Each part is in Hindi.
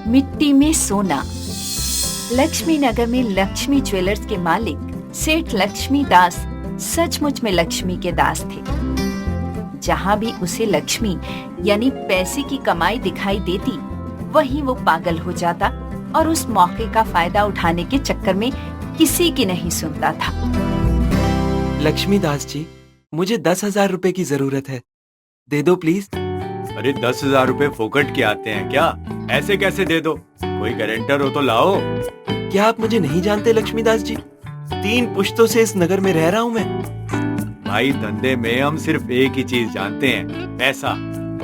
मिट्टी में सोना। लक्ष्मी नगर में लक्ष्मी ज्वेलर्स के मालिक सेठ लक्ष्मी दास सचमुच में लक्ष्मी के दास थे। जहाँ भी उसे लक्ष्मी यानी पैसे की कमाई दिखाई देती, वहीं वो पागल हो जाता और उस मौके का फायदा उठाने के चक्कर में किसी की नहीं सुनता था। लक्ष्मी दास जी, मुझे 10,000 रुपए की जरूरत है, दे दो प्लीज। अरे 10,000 रुपए फोकट के आते हैं क्या? ऐसे कैसे दे दो? कोई गारंटर हो तो लाओ। क्या आप मुझे नहीं जानते लक्ष्मी दास जी? 3 पुश्तों से इस नगर में रह रहा हूँ मैं। भाई, धंधे में हम सिर्फ एक ही चीज जानते हैं, पैसा,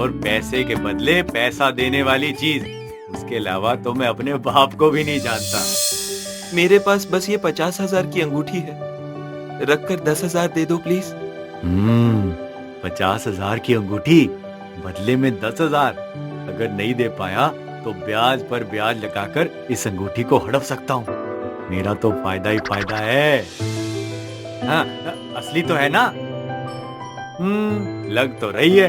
और पैसे के बदले पैसा देने वाली चीज। उसके अलावा तो मैं अपने बाप को भी नहीं जानता। मेरे पास बस ये 50,000 की अंगूठी है, रखकर 10,000 दे दो प्लीज। 50,000 की अंगूठी बदले में 10,000। अगर नहीं दे पाया तो ब्याज पर ब्याज लगाकर इस अंगूठी को हड़प सकता हूँ। मेरा तो फायदा ही फायदा है। हाँ, असली तो है ना? लग तो रही है।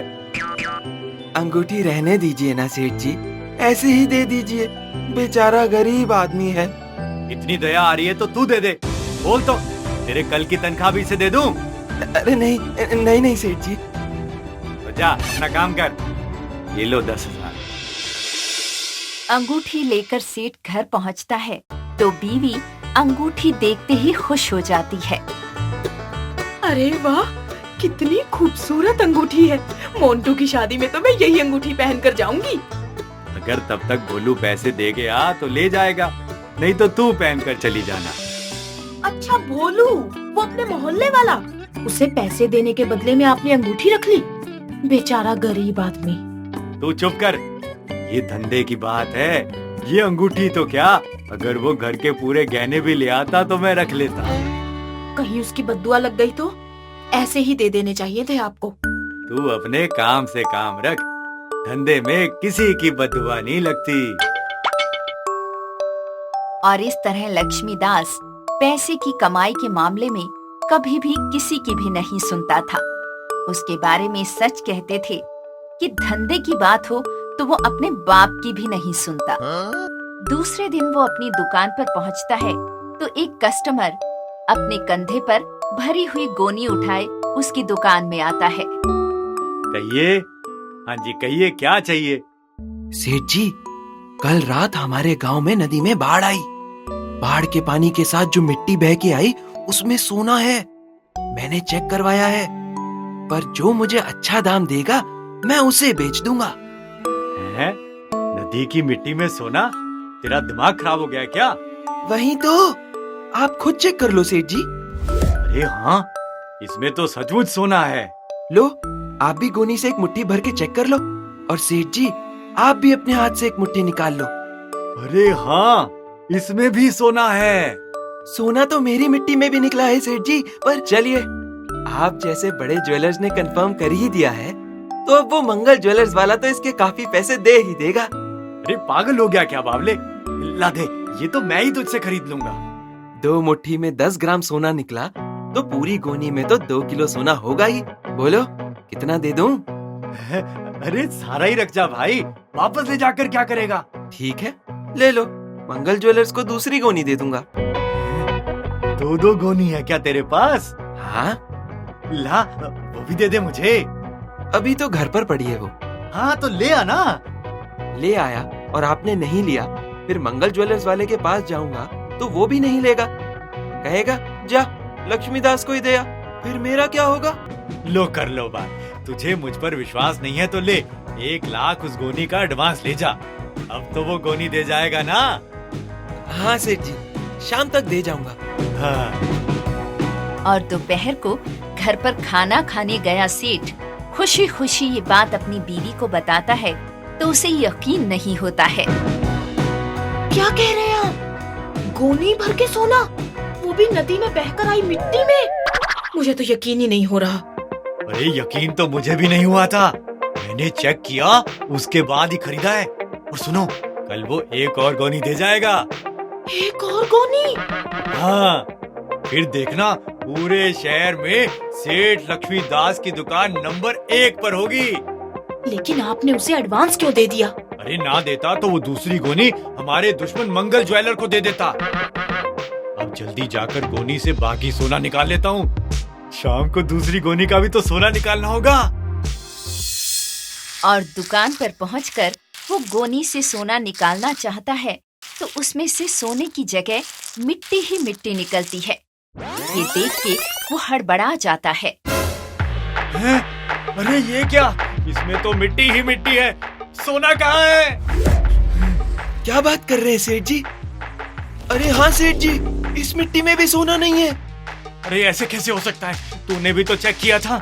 अंगूठी रहने दीजिए ना सेठ जी, ऐसे ही दे दीजिए, बेचारा गरीब आदमी है। इतनी दया आ रही है तो तू दे दे। बोल तो, तेरे कल की तनख्वाह भी इसे दे दूं? अरे नहीं सेठ जी। तो जा अपना काम कर। ये लो 10,000। अंगूठी लेकर सेठ घर पहुंचता है तो बीवी अंगूठी देखते ही खुश हो जाती है। अरे वाह, कितनी खूबसूरत अंगूठी है। मोंटू की शादी में तो मैं यही अंगूठी पहनकर जाऊंगी। अगर तब तक भोलू पैसे दे गया तो ले जाएगा, नहीं तो तू पहनकर चली जाना। अच्छा भोलू, वो अपने मोहल्ले वाला, उसे पैसे देने के बदले में आपने अंगूठी रख ली। बेचारा गरीब आदमी। तू चुप कर, ये धंधे की बात है। ये अंगूठी तो क्या, अगर वो घर के पूरे गहने भी ले आता तो मैं रख लेता। कहीं उसकी बद्दुआ लग गई तो? ऐसे ही दे देने चाहिए थे आपको। तू अपने काम से काम रख, धंधे में किसी की बद्दुआ नहीं लगती। और इस तरह लक्ष्मी दास पैसे की कमाई के मामले में कभी भी किसी की भी नहीं सुनता था। उसके बारे में सच कहते थे कि धंधे की बात हो तो वो अपने बाप की भी नहीं सुनता। दूसरे दिन वो अपनी दुकान पर पहुंचता है तो एक कस्टमर अपने कंधे पर भरी हुई गोनी उठाए उसकी दुकान में आता है। कहिए। हाँ जी कहिए, क्या चाहिए? सेठ जी, कल रात हमारे गांव में नदी में बाढ़ आई। बाढ़ के पानी के साथ जो मिट्टी बह के आई उसमें सोना है। मैंने चेक करवाया है, पर जो मुझे अच्छा दाम देगा मैं उसे बेच दूंगा। हैं? नदी की मिट्टी में सोना? तेरा दिमाग खराब हो गया क्या? वही तो, आप खुद चेक कर लो सेठ जी। अरे हाँ, इसमें तो सचमुच सोना है। लो, आप भी गोनी से एक मुट्ठी भर के चेक कर लो, और सेठ जी आप भी अपने हाथ से एक मुट्ठी निकाल लो। अरे हाँ, इसमें भी सोना है। सोना तो मेरी मिट्टी में भी निकला है सेठ जी, पर चलिए, आप जैसे बड़े ज्वेलर्स ने कंफर्म कर ही दिया है तो अब वो मंगल ज्वेलर्स वाला तो इसके काफी पैसे दे ही देगा। अरे पागल हो गया क्या बावले? ला दे, ये तो मैं ही तुझसे खरीद लूंगा। 2 मुट्ठी में 10 ग्राम सोना निकला तो पूरी गोनी में तो 2 किलो सोना होगा ही। बोलो कितना दे दूं? अरे सारा ही रख जा भाई, वापस ले जाकर क्या करेगा? ठीक है, ले लो, मंगल ज्वेलर्स को दूसरी गोनी दे दूंगा। 2 गोनी है क्या तेरे पास? हाँ। ला, वो भी दे दे मुझे। अभी तो घर पर पड़ी है वो। हाँ तो ले आना। ले आया और आपने नहीं लिया, फिर मंगल ज्वेलर्स वाले के पास जाऊंगा तो वो भी नहीं लेगा, कहेगा जा लक्ष्मी दास को ही दे आ, फिर मेरा क्या होगा? लो कर लो बात, तुझे मुझ पर विश्वास नहीं है तो ले, 1 लाख उस गोनी का एडवांस ले जा। अब तो वो गोनी दे जाएगा ना? हाँ सेठ जी, शाम तक दे जाऊंगा। और दोपहर को घर पर खाना खाने गया सेठ खुशी खुशी ये बात अपनी बीवी को बताता है तो उसे यकीन नहीं होता है। क्या कह रहे हैं आप? गोनी भर के सोना, वो भी नदी में बहकर आई मिट्टी में? मुझे तो यकीन ही नहीं हो रहा। अरे यकीन तो मुझे भी नहीं हुआ था, मैंने चेक किया उसके बाद ही खरीदा है। और सुनो, कल वो 1 और गोनी दे जाएगा। 1 और गोनी? हाँ, फिर देखना पूरे शहर में सेठ लक्ष्मी दास की दुकान नंबर 1 पर होगी। लेकिन आपने उसे एडवांस क्यों दे दिया? अरे ना देता तो वो दूसरी गोनी हमारे दुश्मन मंगल ज्वेलर को दे देता। अब जल्दी जाकर गोनी से बाकी सोना निकाल लेता हूँ। शाम को दूसरी गोनी का भी तो सोना निकालना होगा। और दुकान पर पहुंचकर वो गोनी से सोना निकालना चाहता है तो उसमें से सोने की जगह मिट्टी ही मिट्टी निकलती है। ये देख के वो हड़बड़ा जाता है। हैं? अरे ये क्या? इसमें तो मिट्टी ही मिट्टी है, सोना कहाँ है? क्या बात कर रहे हैं सेठ जी? अरे हाँ सेठ जी, इस मिट्टी में भी सोना नहीं है। अरे ऐसे कैसे हो सकता है? तूने भी तो चेक किया था।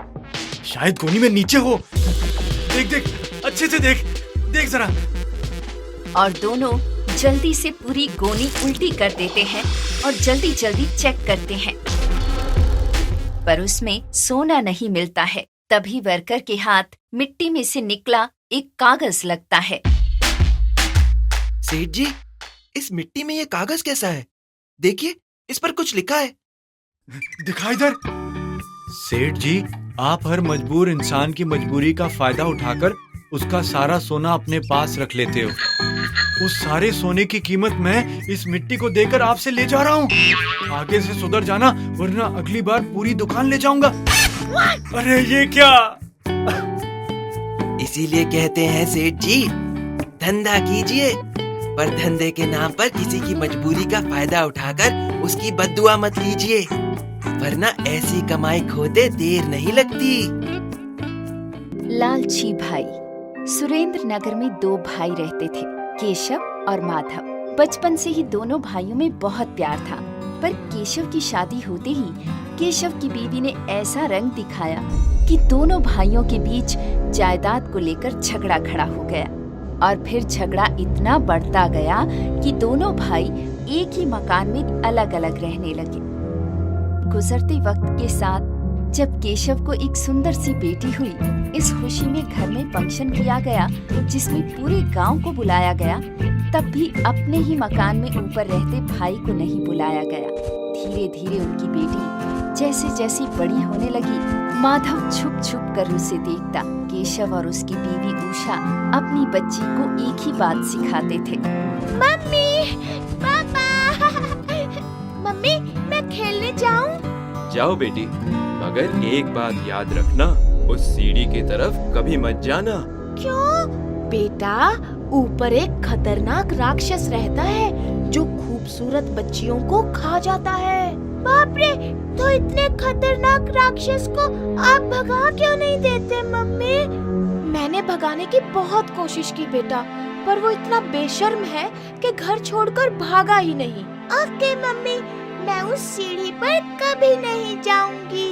शायद गोनी में नीचे हो। देख देख, अच्छे से देख, देख जरा। और दोनों जल्दी से पूरी गोनी उल्टी कर देते हैं और जल्दी जल्दी चेक करते हैं, पर उसमें सोना नहीं मिलता है। तभी वर्कर के हाथ मिट्टी में से निकला एक कागज लगता है। सेठ जी, इस मिट्टी में ये कागज कैसा है? देखिए, इस पर कुछ लिखा है। दिखा इधर। सेठ जी, आप हर मजबूर इंसान की मजबूरी का फायदा उठाकर उसका सारा सोना अपने पास रख लेते हो। उस सारे सोने की कीमत मैं इस मिट्टी को देकर आपसे ले जा रहा हूँ। आगे से सुधर जाना, वरना अगली बार पूरी दुकान ले जाऊंगा। अरे ये क्या? इसीलिए कहते हैं सेठ जी, धंधा कीजिए, पर धंधे के नाम पर किसी की मजबूरी का फायदा उठाकर उसकी बद्दुआ मत लीजिए, वरना ऐसी कमाई खोते देर नहीं लगती। लालची भाई। सुरेंद्र नगर में 2 भाई रहते थे, केशव और माधव। बचपन से ही दोनों भाइयों में बहुत प्यार था, पर केशव की शादी होते ही केशव की बीवी ने ऐसा रंग दिखाया कि दोनों भाइयों के बीच जायदाद को लेकर झगड़ा खड़ा हो गया। और फिर झगड़ा इतना बढ़ता गया कि दोनों भाई एक ही मकान में अलग अलग रहने लगे। गुजरते वक्त के साथ जब केशव को एक सुंदर सी बेटी हुई, इस खुशी में घर में फंक्शन किया गया जिसमें पूरे गांव को बुलाया गया। तब भी अपने ही मकान में ऊपर रहते भाई को नहीं बुलाया गया। धीरे धीरे उनकी बेटी जैसे जैसी बड़ी होने लगी, माधव छुप छुप कर उसे देखता। केशव और उसकी बीवी उषा अपनी बच्ची को एक ही बात सिखाते थे। मम्मी, पापा, मम्मी, मैं खेलने जाऊं? जाओ बेटी, मगर एक बात याद रखना, उस सीढ़ी की तरफ कभी मत जाना। क्यों? बेटा, ऊपर एक खतरनाक राक्षस रहता है जो खूबसूरत बच्चियों को खा जाता है। बाप रे, तो इतने खतरनाक राक्षस को आप भगा क्यों नहीं देते मम्मी? मैंने भगाने की बहुत कोशिश की बेटा, पर वो इतना बेशर्म है कि घर छोड़कर भागा ही नहीं। ओके मम्मी, मैं उस सीढ़ी पर कभी नहीं जाऊंगी।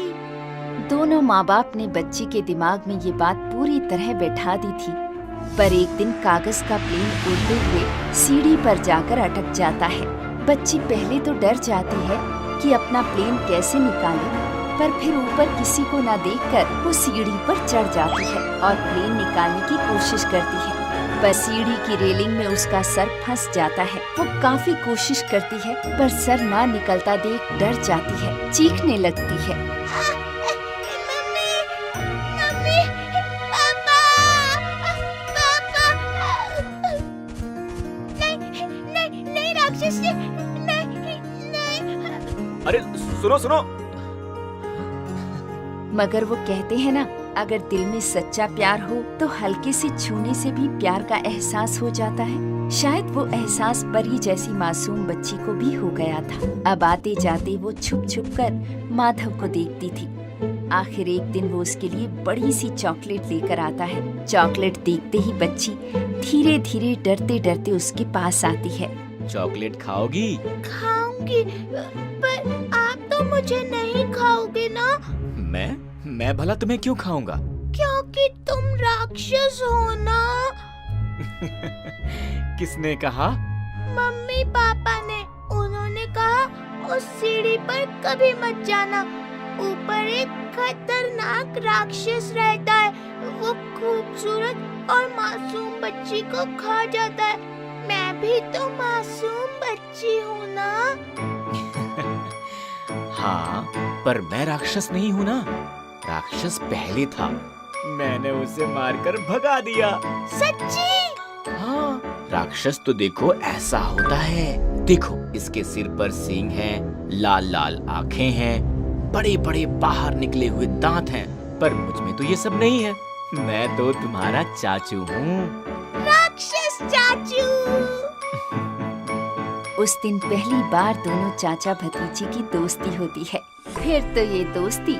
दोनों माँ बाप ने बच्ची के दिमाग में ये बात पूरी तरह बैठा दी थी, पर एक दिन कागज का प्लेन उड़ते हुए सीढ़ी पर जाकर अटक जाता है। बच्ची पहले तो डर जाती है कि अपना प्लेन कैसे निकाले, पर फिर ऊपर किसी को न देखकर वो सीढ़ी पर चढ़ जाती है और प्लेन निकालने की कोशिश करती है, पर सीढ़ी की रेलिंग में उसका सर फंस जाता है। वो काफी कोशिश करती है, पर सर ना निकलता देख डर जाती है, चीखने लगती है। अरे सुनो सुनो। मगर वो कहते हैं ना, अगर दिल में सच्चा प्यार हो तो हल्के से छूने से भी प्यार का एहसास हो जाता है। शायद वो एहसास परी जैसी मासूम बच्ची को भी हो गया था। अब आते जाते वो छुप छुप कर माधव को देखती थी। आखिर एक दिन वो उसके लिए बड़ी सी चॉकलेट लेकर आता है। चॉकलेट देखते ही बच्ची धीरे धीरे डरते डरते उसके पास आती है। चॉकलेट खाओगी? खाऊंगी, पर आप तो मुझे नहीं खाओगे ना? मैं भला तुम्हें क्यों खाऊंगा? क्योंकि तुम राक्षस हो ना। किसने कहा? मम्मी पापा ने। उन्होंने कहा उस सीढ़ी पर कभी मत जाना, ऊपर एक खतरनाक राक्षस रहता है, वो खूबसूरत और मासूम बच्ची को खा जाता है। मैं भी तो मासूम बच्ची हूँ ना। हाँ, पर मैं राक्षस नहीं हूँ ना। राक्षस पहले था, मैंने उसे मारकर भगा दिया। सच्ची? हाँ, राक्षस तो देखो ऐसा होता है। देखो इसके सिर पर सींग हैं, लाल लाल आंखें हैं, बड़े बड़े बाहर निकले हुए दांत हैं। पर मुझ में तो ये सब नहीं है। मैं तो तुम्हारा चाचू हूँ। राक्षस चाचू। उस दिन पहली बार दोनों चाचा भतीजे की दोस्ती होती है। फिर तो ये दोस्ती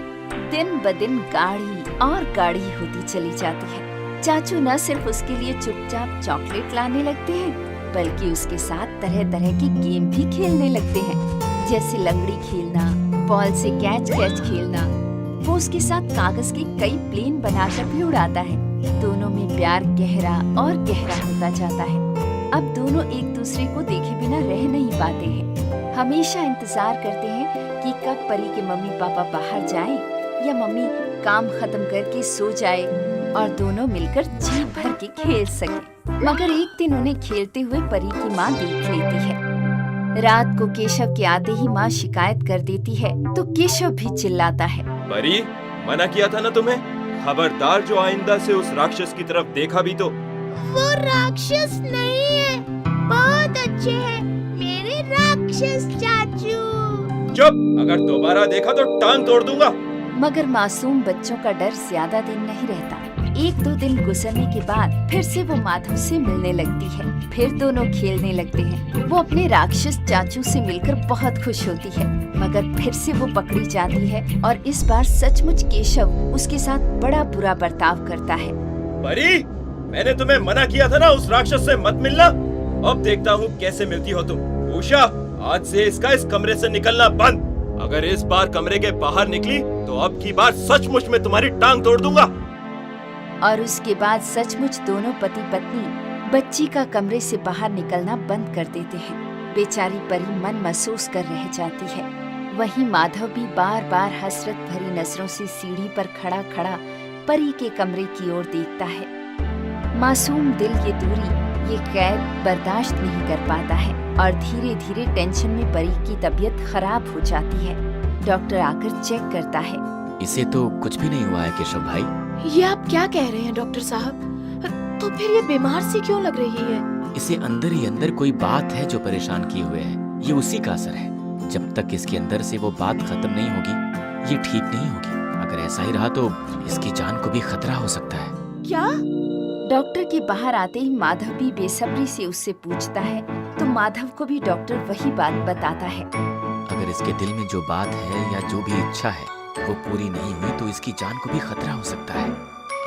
दिन ब दिन गाढ़ी और गाढ़ी होती चली जाती है। चाचू न सिर्फ उसके लिए चुपचाप चॉकलेट लाने लगते हैं, बल्कि उसके साथ तरह तरह के गेम भी खेलने लगते हैं, जैसे लंगड़ी खेलना, बॉल से कैच कैच खेलना। वो उसके साथ कागज के कई प्लेन बनाकर भी उड़ाता है। दोनों में प्यार गहरा और गहरा होता जाता है। अब दोनों एक दूसरे को देखे बिना रह नहीं पाते हैं। हमेशा इंतजार करते हैं कि कब परी के मम्मी पापा बाहर जाएं या मम्मी काम खत्म करके सो जाए और दोनों मिलकर जी भर के खेल सके। मगर एक दिन उन्हें खेलते हुए परी की माँ देख लेती है। रात को केशव के आते ही माँ शिकायत कर देती है तो केशव भी चिल्लाता है, परी, मना किया था ना तुम्हें? खबरदार जो आइंदा से उस राक्षस की तरफ देखा भी तो। वो राक्षस नहीं है, बहुत अच्छे हैं मेरे राक्षस चाचू। चुप, अगर दोबारा देखा तो टांग तोड़ दूंगा। मगर मासूम बच्चों का डर ज्यादा दिन नहीं रहता। एक दो दिन गुजरने के बाद फिर से वो माधव से मिलने लगती है। फिर दोनों खेलने लगते हैं। वो अपने राक्षस चाचू से मिलकर बहुत खुश होती है, मगर फिर से वो पकड़ी जाती है और इस बार सचमुच केशव उसके साथ बड़ा बुरा बर्ताव करता है। परी, मैंने तुम्हें मना किया था ना उस राक्षस से मत मिलना। अब देखता हूँ कैसे मिलती हो तुम। उषा, आज से इसका इस कमरे से निकलना बंद। अगर इस बार कमरे के बाहर निकली तो अब की बार सचमुच में तुम्हारी टांग तोड़ दूंगा। और उसके बाद सचमुच दोनों पति पत्नी बच्ची का कमरे से बाहर निकलना बंद कर देते हैं। बेचारी परी मन महसूस कर रह जाती है। वहीं माधव भी बार बार हसरत भरी नजरों से सीढ़ी पर खड़ा खड़ा परी के कमरे की ओर देखता है। मासूम दिल ये दूरी, ये कैद बर्दाश्त नहीं कर पाता है और धीरे धीरे टेंशन में परी की तबीयत खराब हो जाती है। डॉक्टर आकर चेक करता है। इसे तो कुछ भी नहीं हुआ है केशव भाई। ये आप क्या कह रहे हैं डॉक्टर साहब? तो फिर ये बीमार सी क्यों लग रही है? इसे अंदर ही अंदर कोई बात है जो परेशान किए हुए है। ये उसी का असर है। जब तक इसके अंदर से वो बात खत्म नहीं होगी, ये ठीक नहीं होगी। अगर ऐसा ही रहा तो इसकी जान को भी खतरा हो सकता है। क्या? डॉक्टर के बाहर आते ही माधव भी बेसब्री से उससे पूछता है तो माधव को भी डॉक्टर वही बात बताता है। अगर इसके दिल में जो बात है या जो भी इच्छा है वो पूरी नहीं हुई तो इसकी जान को भी खतरा हो सकता है।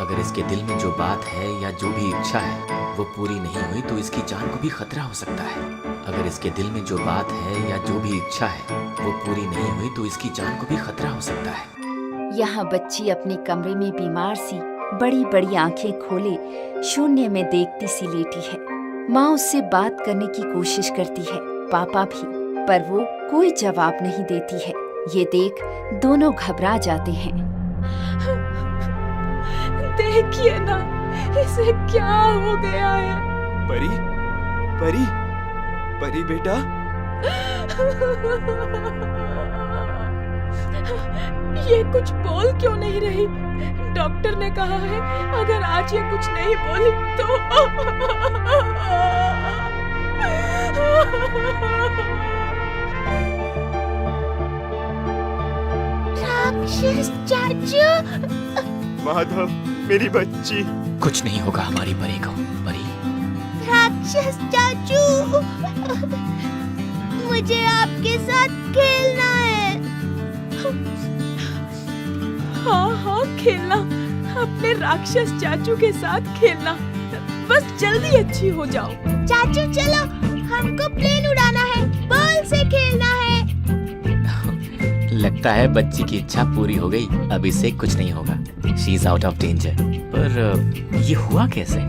अगर इसके दिल में जो बात है या जो भी इच्छा है वो पूरी नहीं हुई तो इसकी जान को भी खतरा हो सकता है। अगर इसके दिल में जो बात है या जो भी इच्छा है वो पूरी नहीं हुई तो इसकी जान को भी खतरा हो सकता है। यहाँ बच्ची अपने कमरे में बीमार सी बड़ी बड़ी आंखें खोले शून्य में देखती सी लेटी है। माँ उससे बात करने की कोशिश करती है, पापा भी, पर वो कोई जवाब नहीं देती है। ये देख दोनों घबरा जाते हैं। देखिए ना, इसे क्या हो गया है? परी, परी, परी बेटा। ये कुछ बोल क्यों नहीं रही? डॉक्टर ने कहा है अगर आज ये कुछ नहीं बोली तो राक्षस चाचू। माधव, मेरी बच्ची। कुछ नहीं होगा हमारी परी को। परी, राक्षस चाचू, मुझे आपके साथ खेलना है। हाँ हाँ, खेलना, अपने राक्षस चाचू के साथ खेलना। बस जल्दी अच्छी हो जाओ। चाचू चलो, हमको प्लेन उड़ाना है, बॉल से खेलना है। लगता है बच्ची की इच्छा पूरी हो गई। अब इसे कुछ नहीं होगा। She is out of danger. पर ये हुआ कैसे?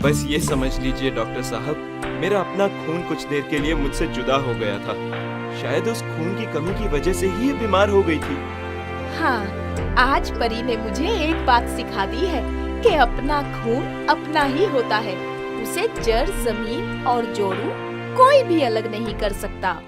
बस ये समझ लीजिए डॉक्टर साहब, मेरा अपना खून कुछ देर के लिए मुझसे जुदा हो गया था। शायद उस खून की कमी की वजह से ही ये बीमार हो गई थी। हाँ, आज परी ने मुझे एक बात सिखा दी है कि अपना खून अपना ही होता है। उसे जड़, जमीन और जोड़ू कोई भी अलग नहीं कर सकता।